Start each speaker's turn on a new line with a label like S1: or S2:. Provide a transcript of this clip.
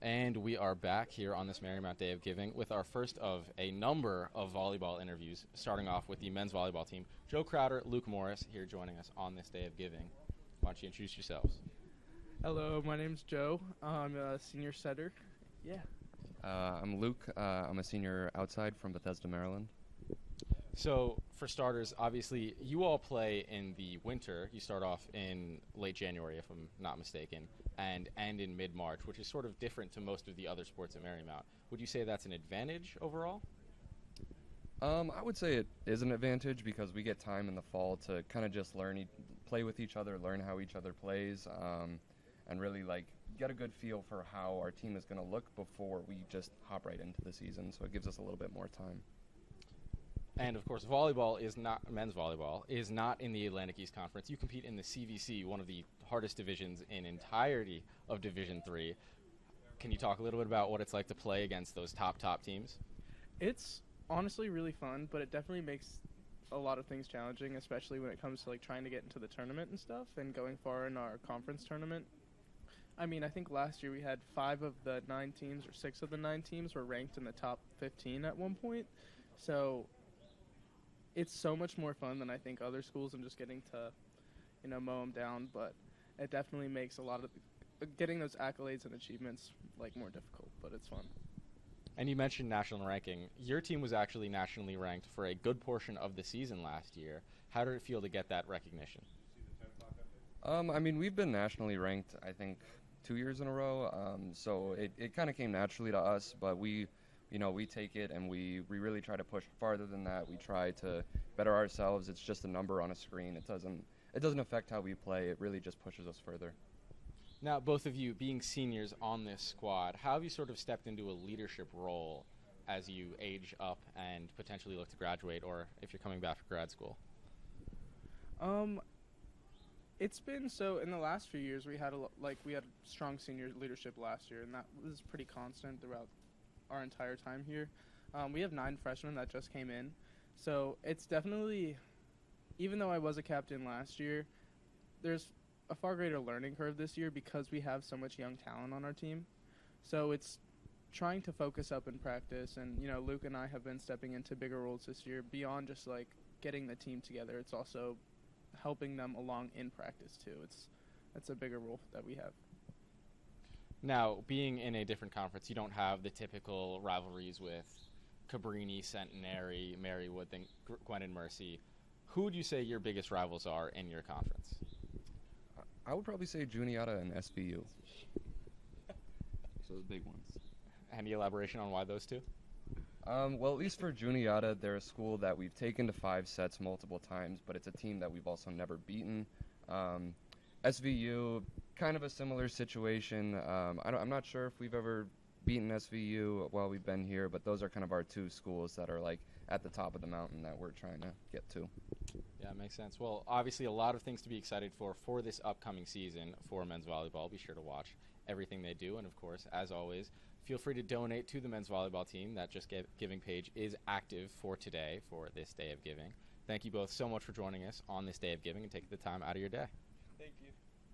S1: And we are back here on this Marymount Day of Giving with our first of a number of volleyball interviews, starting off with the men's volleyball team. Joe Crowder, Luke Morris here joining us on this Day of Giving. Why don't you introduce yourselves?
S2: Hello, my name's Joe. I'm a senior setter. Yeah.
S3: I'm Luke. I'm a senior outside from Bethesda, Maryland.
S1: So, for starters, obviously, you all play in the winter. You start off in late January, if I'm not mistaken, and end in mid-March, which is sort of different to most of the other sports at Marymount. Would you say that's an advantage overall?
S3: I would say it is an advantage because we get time in the fall to kind of just play with each other, learn how each other plays, and really get a good feel for how our team is going to look before we just hop right into the season. So it gives us a little bit more time.
S1: And, of course, men's volleyball is not in the Atlantic East Conference. You compete in the CVC, one of the hardest divisions in entirety of Division III. Can you talk a little bit about what it's like to play against those top teams?
S2: It's honestly really fun, but it definitely makes a lot of things challenging, especially when it comes to trying to get into the tournament and stuff and going far in our conference tournament. I mean, I think last year we had 5 of the 9 teams, or 6 of the 9 teams were ranked in the top 15 at one point. So it's so much more fun than I think other schools. I'm just getting to, mow them down, but it definitely makes a lot of getting those accolades and achievements more difficult, but it's fun.
S1: And you mentioned national ranking. Your team was actually nationally ranked for a good portion of the season last year. How did it feel to get that recognition?
S3: We've been nationally ranked, I think, 2 years in a row, so it kind of came naturally to us, but we take it and we really try to push farther than that. We try to better ourselves. It's just a number on a screen. It doesn't affect how we play. It really just pushes us further.
S1: Now, both of you being seniors on this squad, how have you sort of stepped into a leadership role as you age up and potentially look to graduate, or if you're coming back for grad school?
S2: It's been so in the last few years we had we had strong senior leadership last year, and that was pretty constant throughout our entire time here. We have 9 freshmen that just came in, so it's definitely, even though I was a captain last year, there's a far greater learning curve this year because we have so much young talent on our team. So it's trying to focus up in practice, and Luke and I have been stepping into bigger roles this year beyond just getting the team together. It's also helping them along in practice too. It's a bigger role that we have.
S1: Now, being in a different conference, you don't have the typical rivalries with Cabrini, Centenary, Marywood, Gwen and Mercy. Who would you say your biggest rivals are in your conference?
S3: I would probably say Juniata and SVU. So the big ones.
S1: Any elaboration on why those two?
S3: Well, at least for Juniata, they're a school that we've taken to 5 sets multiple times, but it's a team that we've also never beaten. SVU, kind of a similar situation. I'm not sure if we've ever beaten SVU while we've been here, but those are kind of our 2 schools that are at the top of the mountain that we're trying to get to.
S1: Yeah, makes sense. Well, obviously a lot of things to be excited for this upcoming season for men's volleyball. Be sure to watch everything they do, and of course, as always, feel free to donate to the men's volleyball team. That Just Giving page is active for today, for this Day of Giving. Thank you both so much for joining us on this Day of Giving and taking the time out of your day.